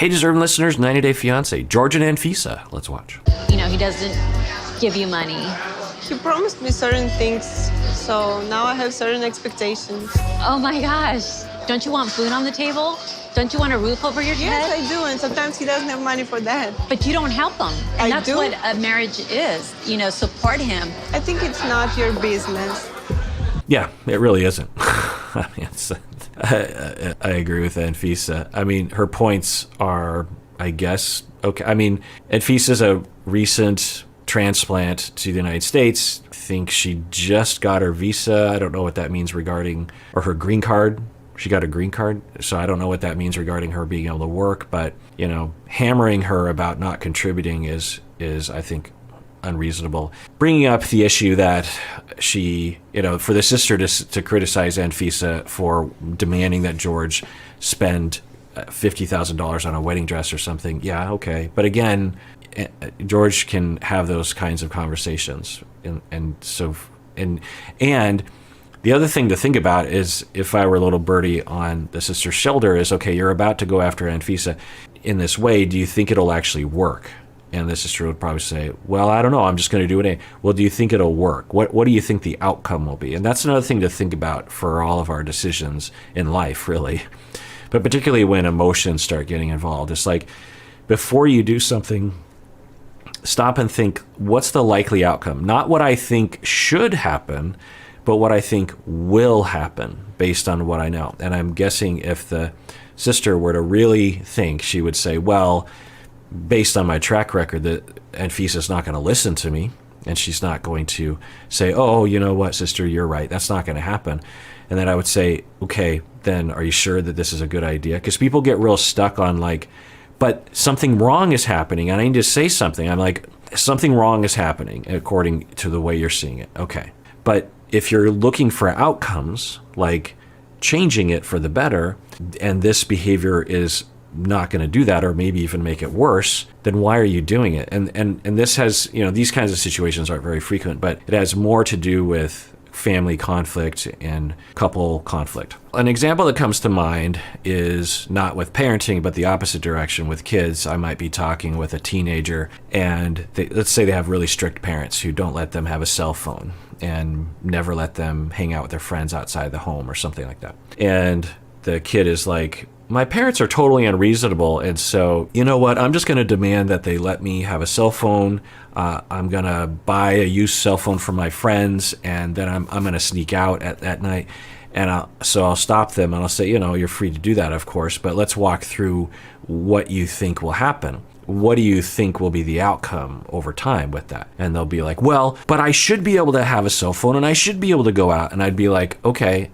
Hey, deserving listeners, 90 Day Fiancé, Jorge and Anfisa. Let's watch. You know, he doesn't give you money. He promised me certain things, so now I have certain expectations. Oh my gosh. Don't you want food on the table? Don't you want a roof over your Yes, head? I do, and sometimes he doesn't have money for that. But you don't help him. And I that's do. what a marriage is. You know, support him. I think it's not your business. Yeah, it really isn't. I mean, I agree with Anfisa. I mean, her points are, I guess, okay. I mean, Anfisa's a recent transplant to the United States. I think she just got her visa. I don't know what that means regarding, or her green card. She got a green card, so I don't know what that means regarding her being able to work. But, you know, hammering her about not contributing is I think, unreasonable. Bringing up the issue that she, you know, for the sister to criticize Anfisa for demanding that George spend $50,000 on a wedding dress or something. Yeah, okay. But again, George can have those kinds of conversations. And the other thing to think about is, if I were a little birdie on the sister's shoulder, is, okay, you're about to go after Anfisa in this way. Do you think it'll actually work? And the sister would probably say, well, I don't know. I'm just going to do it anyway. Well, do you think it'll work? What do you think the outcome will be? And that's another thing to think about for all of our decisions in life, really. But particularly when emotions start getting involved. It's like, before you do something, stop and think, what's the likely outcome? Not what I think should happen, but what I think will happen based on what I know. And I'm guessing if the sister were to really think, she would say, well, based on my track record, that Anfisa's not going to listen to me, and she's not going to say, oh, you know what, sister, you're right. That's not going to happen. And then I would say, okay, then are you sure that this is a good idea? Because people get real stuck on like, but something wrong is happening, and I need to say something. I'm like, something wrong is happening according to the way you're seeing it. Okay. But if you're looking for outcomes, like changing it for the better, and this behavior is not going to do that, or maybe even make it worse, then why are you doing it? And this has, you know, these kinds of situations aren't very frequent, but it has more to do with family conflict and couple conflict. An example that comes to mind is not with parenting, but the opposite direction with kids. I might be talking with a teenager, and let's say they have really strict parents who don't let them have a cell phone and never let them hang out with their friends outside the home or something like that. And the kid is like, my parents are totally unreasonable, and so, you know what, I'm just going to demand that they let me have a cell phone. I'm going to buy a used cell phone from my friends, and then I'm going to sneak out at night. And I'll stop them, and I'll say, you know, you're free to do that, of course, but let's walk through what you think will happen. What do you think will be the outcome over time with that? And they'll be like, well, but I should be able to have a cell phone, and I should be able to go out. And I'd be like, okay,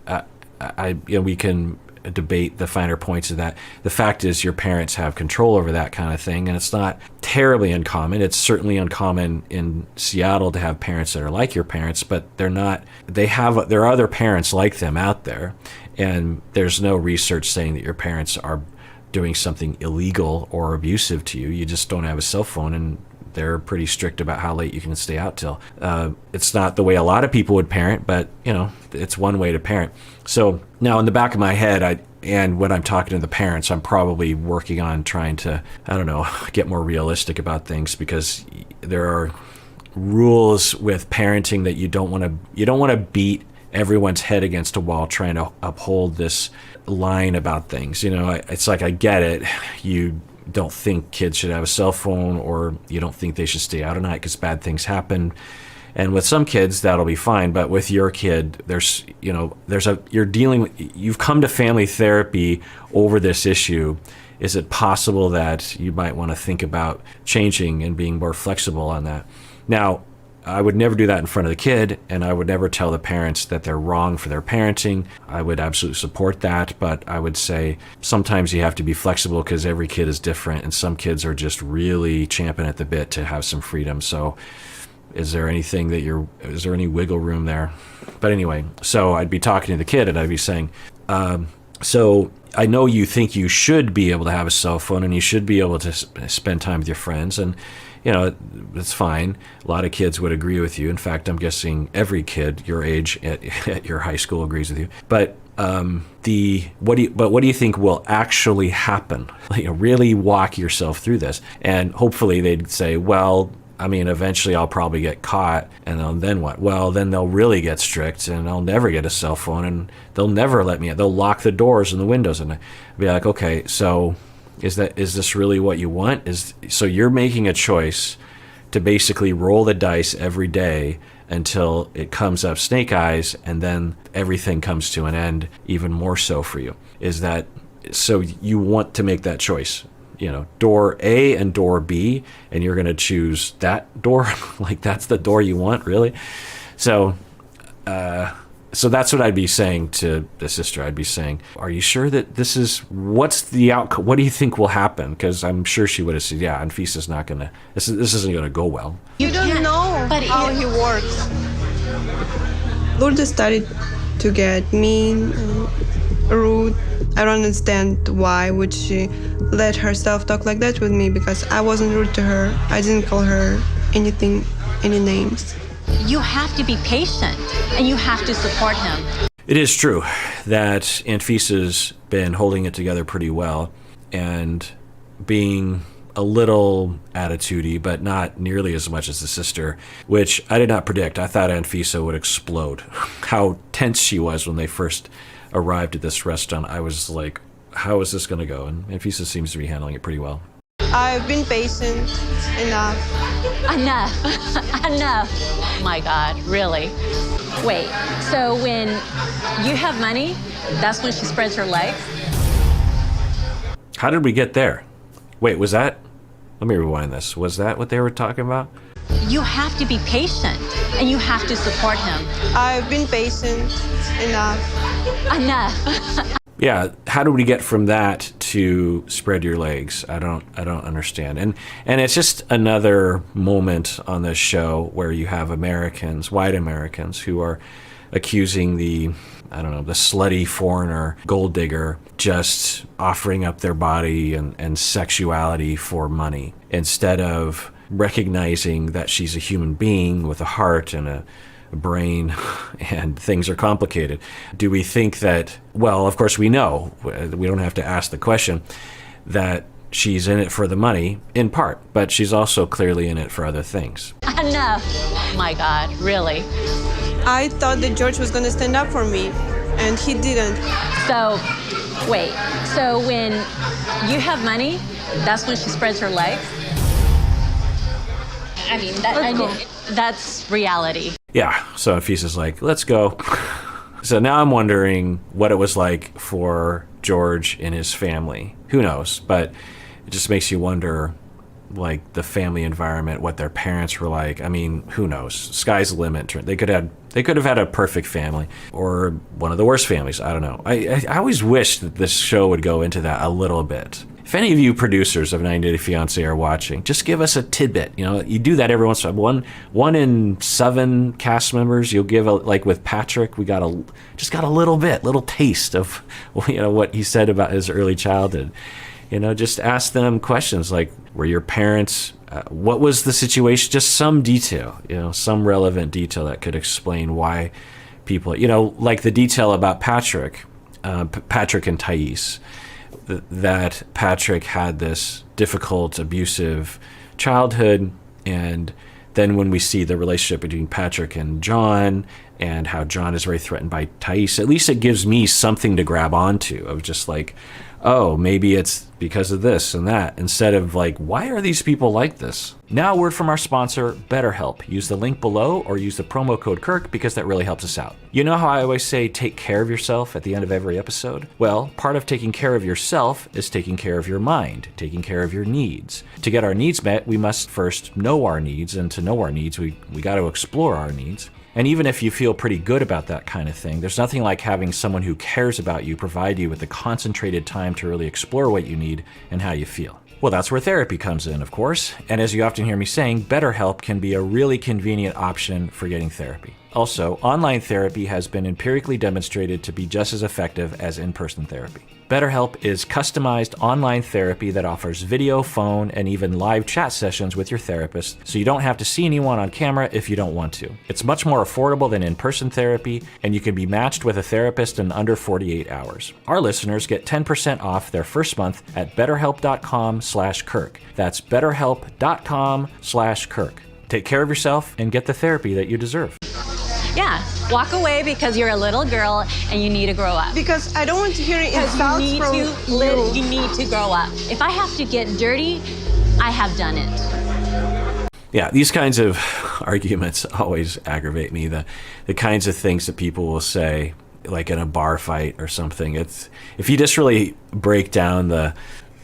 we can debate the finer points of that. The fact is, your parents have control over that kind of thing, and it's not terribly uncommon. It's certainly uncommon in Seattle to have parents that are like your parents, but they're not. There are other parents like them out there, and there's no research saying that your parents are doing something illegal or abusive to you. You just don't have a cell phone, and they're pretty strict about how late you can stay out till. It's not the way a lot of people would parent, but, you know, it's one way to parent. So now in the back of my head, and when I'm talking to the parents, I'm probably working on trying to, I don't know, get more realistic about things, because there are rules with parenting that you don't want to beat everyone's head against a wall trying to uphold this line about things. You know, it's like, I get it. You don't think kids should have a cell phone, or you don't think they should stay out at night because bad things happen. And with some kids, that'll be fine. But with your kid, you've come to family therapy over this issue. Is it possible that you might want to think about changing and being more flexible on that? Now, I would never do that in front of the kid, and I would never tell the parents that they're wrong for their parenting. I would absolutely support that, but I would say sometimes you have to be flexible, because every kid is different, and some kids are just really champing at the bit to have some freedom. So is there any wiggle room there? But anyway, so I'd be talking to the kid, and I'd be saying, so I know you think you should be able to have a cell phone, and you should be able to spend time with your friends, and you know, that's fine. A lot of kids would agree with you. In fact, I'm guessing every kid your age at your high school agrees with you. But What do you think will actually happen? Really walk yourself through this. And hopefully they'd say, well, I mean, eventually I'll probably get caught, and then what? Well, then they'll really get strict, and I'll never get a cell phone, and they'll never let me. They'll lock the doors and the windows, and I'd be like, okay, so is this really what you want? So you're making a choice to basically roll the dice every day until it comes up snake eyes, and then everything comes to an end, even more so for you. So you want to make that choice? Door A and door B, and you're going to choose that door? Like, that's the door you want, really? So that's what I'd be saying to the sister. I'd be saying, are you sure that what's the outcome? What do you think will happen? Because I'm sure she would have said, yeah, Anfisa's not going to, this isn't going to go well. You don't know how he works. Lourdes started to get mean and rude. I don't understand why would she let herself talk like that with me, because I wasn't rude to her. I didn't call her anything, any names. You have to be patient, and you have to support him. It is true that Anfisa's been holding it together pretty well and being a little attitudey, but not nearly as much as the sister, which I did not predict. I thought Anfisa would explode. How tense she was when they first arrived at this restaurant. I was like, how is this going to go? And Anfisa seems to be handling it pretty well. I've been patient enough. Enough. My God, really? Wait, so when you have money, that's when she spreads her legs? How did we get there? Wait, was that? Let me rewind this. Was that what they were talking about? You have to be patient, and you have to support him. I've been patient enough. Yeah, how do we get from that to spread your legs? I don't understand. And it's just another moment on this show where you have Americans, white Americans, who are accusing the slutty foreigner gold digger just offering up their body and sexuality for money, instead of recognizing that she's a human being with a heart and a brain, and things are complicated. Do we think that, well, of course we know, we don't have to ask the question, that she's in it for the money, in part, but she's also clearly in it for other things. Enough. My God, really? I thought that George was going to stand up for me, and he didn't. So, wait, so when you have money, that's when she spreads her legs? I mean, that's reality. Yeah, so Anfisa's like, let's go. So now I'm wondering what it was like for George and his family. Who knows? But it just makes you wonder, like, the family environment, what their parents were like. I mean, who knows? Sky's the limit. They could have had a perfect family, or one of the worst families. I don't know. I always wish that this show would go into that a little bit. If any of you producers of 90 Day Fiancé are watching, just give us a tidbit. You do that every once in a while. One in 7 cast members, you'll give like with Patrick, we got a little taste of what he said about his early childhood. Just ask them questions like, were your parents? What was the situation? Just some detail, some relevant detail that could explain why people, like the detail about Patrick and Thais. That Patrick had this difficult, abusive childhood, and then when we see the relationship between Patrick and John, and how John is very threatened by Thais, at least it gives me something to grab onto, of just like, oh, maybe it's because of this and that, instead of like, why are these people like this? Now, a word from our sponsor, BetterHelp. Use the link below or use the promo code Kirk, because that really helps us out. You know how I always say take care of yourself at the end of every episode? Well, part of taking care of yourself is taking care of your mind, taking care of your needs. To get our needs met, we must first know our needs, and to know our needs, we got to explore our needs. And even if you feel pretty good about that kind of thing, there's nothing like having someone who cares about you provide you with the concentrated time to really explore what you need and how you feel. Well, that's where therapy comes in, of course. And as you often hear me saying, BetterHelp can be a really convenient option for getting therapy. Also, online therapy has been empirically demonstrated to be just as effective as in-person therapy. BetterHelp is customized online therapy that offers video, phone, and even live chat sessions with your therapist, so you don't have to see anyone on camera if you don't want to. It's much more affordable than in-person therapy, and you can be matched with a therapist in under 48 hours. Our listeners get 10% off their first month at betterhelp.com/Kirk. That's betterhelp.com/Kirk. Take care of yourself and get the therapy that you deserve. Yeah, walk away because you're a little girl and you need to grow up. Because I don't want to hear Because insults you need from you need to grow up. If I have to get dirty, I have done it. Yeah, these kinds of arguments always aggravate me. The kinds of things that people will say, like in a bar fight or something. It's if you just really break down the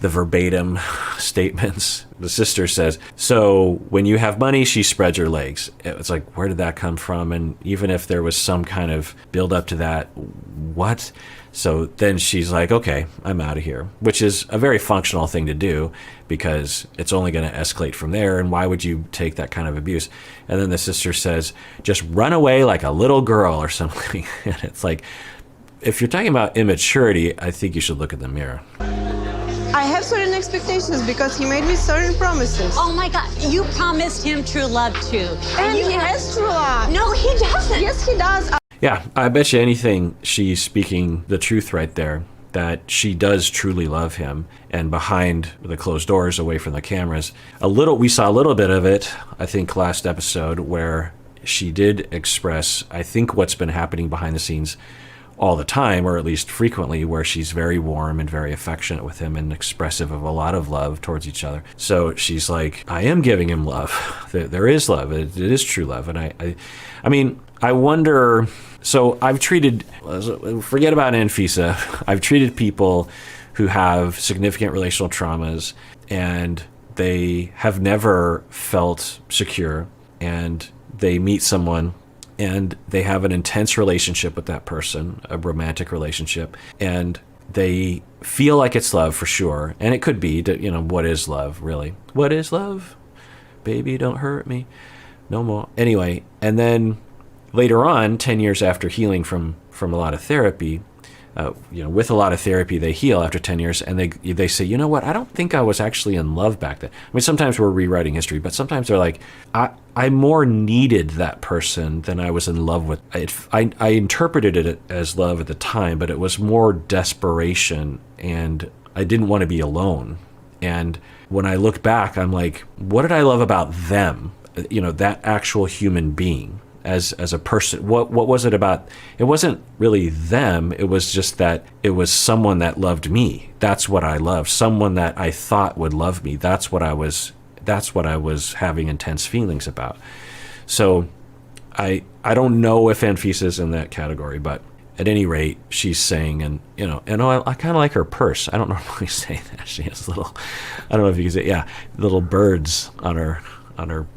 verbatim statements. The sister says, so when you have money, she spreads her legs. It's like, where did that come from? And even if there was some kind of build up to that, what? So then she's like, okay, I'm out of here, which is a very functional thing to do because it's only going to escalate from there. And why would you take that kind of abuse? And then the sister says, just run away like a little girl or something. And it's like, if you're talking about immaturity, I think you should look in the mirror. I have certain expectations because he made me certain promises. Oh my God, you promised him true love too. And he has true love. No, he doesn't. Yes, he does. Yeah, I bet you anything she's speaking the truth right there, that she does truly love him. And behind the closed doors, away from the cameras, we saw a little bit of it, I think, last episode, where she did express, I think, what's been happening behind the scenes all the time, or at least frequently, where she's very warm and very affectionate with him and expressive of a lot of love towards each other. So she's like, I am giving him love. There is love. It is true love. And I mean, I wonder, so I've treated, forget about Anfisa, I've treated people who have significant relational traumas and they have never felt secure, and they meet someone and they have an intense relationship with that person, a romantic relationship, and they feel like it's love for sure. And it could be, what is love, really? What is love? Baby, don't hurt me no more. Anyway, and then later on, 10 years after healing from a lot of therapy, with a lot of therapy, they heal after 10 years, and they say, you know what, I don't think I was actually in love back then. I mean, sometimes we're rewriting history, but sometimes they're like, I more needed that person than I was in love with. I interpreted it as love at the time, but it was more desperation, and I didn't want to be alone. And when I look back, I'm like, what did I love about them? That actual human being. As a person, what was it about? It wasn't really them. It was just that it was someone that loved me. That's what I loved. Someone that I thought would love me. That's what I was having intense feelings about. So I don't know if Anfisa's in that category, but at any rate, she's saying, and I kind of like her purse. I don't normally say that. She has little, I don't know if you can say, little birds on her.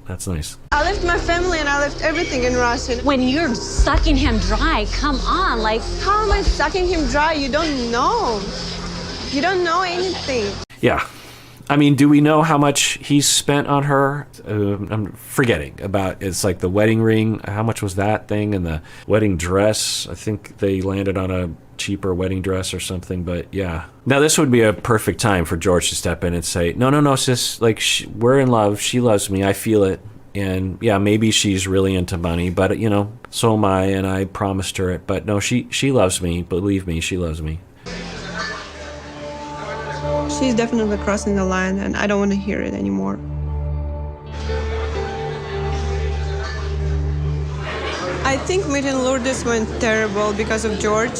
That's nice. I left my family and I left everything in Russia. When you're sucking him dry, come on, like. How am I sucking him dry? You don't know. You don't know anything. Yeah. I mean, do we know how much he's spent on her? I'm forgetting about, it's like the wedding ring. How much was that thing? And the wedding dress. I think they landed on a cheaper wedding dress or something, but yeah. Now this would be a perfect time for George to step in and say, no, sis, like, we're in love. She loves me. I feel it. And yeah, maybe she's really into money, but so am I, and I promised her it. But no, she loves me. Believe me, she loves me. She's definitely crossing the line, and I don't want to hear it anymore. I think meeting Lourdes went terrible because of George.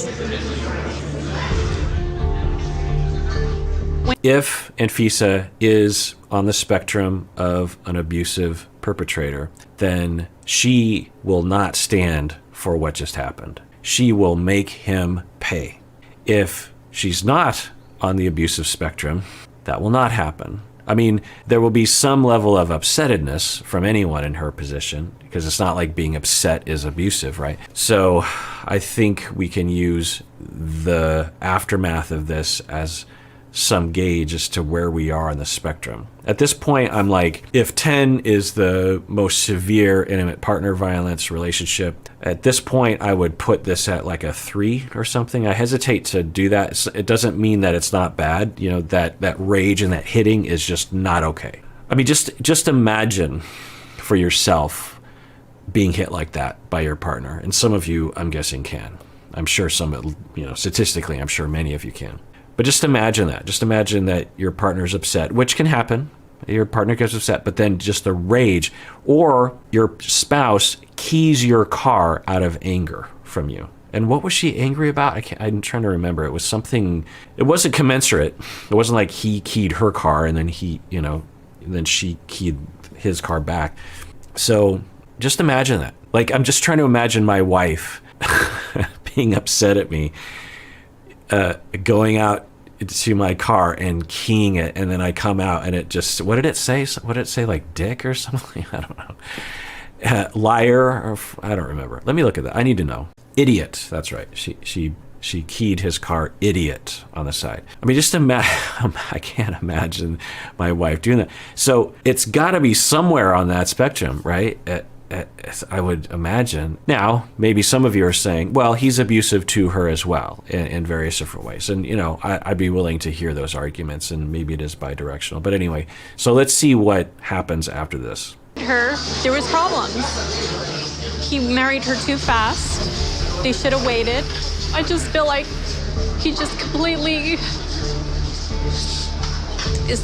If Anfisa is on the spectrum of an abusive perpetrator, then she will not stand for what just happened. She will make him pay. If she's not on the abusive spectrum, that will not happen. I mean, there will be some level of upsettedness from anyone in her position, because it's not like being upset is abusive, right? So I think we can use the aftermath of this as some gauge as to where we are on the spectrum. At this point, I'm like, if 10 is the most severe intimate partner violence relationship, at this point, I would put this at like a 3 or something. I hesitate to do that. It doesn't mean that it's not bad. You know, that rage and that hitting is just not okay. I mean, just imagine for yourself being hit like that by your partner. And some of you, I'm guessing, can. I'm sure some, statistically, I'm sure many of you can. But just imagine that. Just imagine that your partner's upset, which can happen. Your partner gets upset, but then just the rage, or your spouse keys your car out of anger from you. And what was she angry about? I'm trying to remember. It was something, it wasn't commensurate. It wasn't like he keyed her car and then then she keyed his car back. So just imagine that. Like, I'm just trying to imagine my wife being upset at me, going out to my car and keying it, and then I come out and it just, what did it say? What did it say, like dick or something? I don't know. Liar, or I don't remember. Let me look at that. I need to know. Idiot. That's right. She keyed his car, idiot, on the side. I mean, just imagine, I can't imagine my wife doing that. So it's got to be somewhere on that spectrum, right? I would imagine. Now, maybe some of you are saying, well, he's abusive to her as well in various different ways. And, I'd be willing to hear those arguments, and maybe it is bidirectional. But anyway, so let's see what happens after this. There was problems. He married her too fast. They should have waited. I just feel like he just completely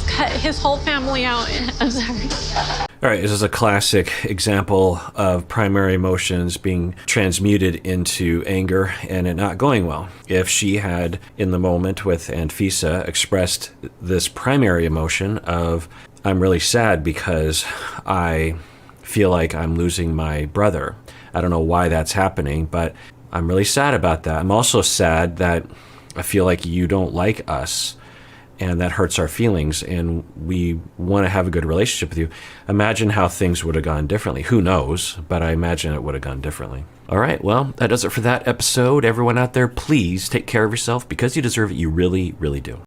cut his whole family out. I'm sorry. All right, this is a classic example of primary emotions being transmuted into anger and it not going well. If she had, in the moment with Anfisa, expressed this primary emotion of, I'm really sad because I feel like I'm losing my brother. I don't know why that's happening, but I'm really sad about that. I'm also sad that I feel like you don't like us, and that hurts our feelings, and we want to have a good relationship with you. Imagine how things would have gone differently. Who knows, but I imagine it would have gone differently. All right, well, that does it for that episode. Everyone out there, please take care of yourself because you deserve it. You really, really do.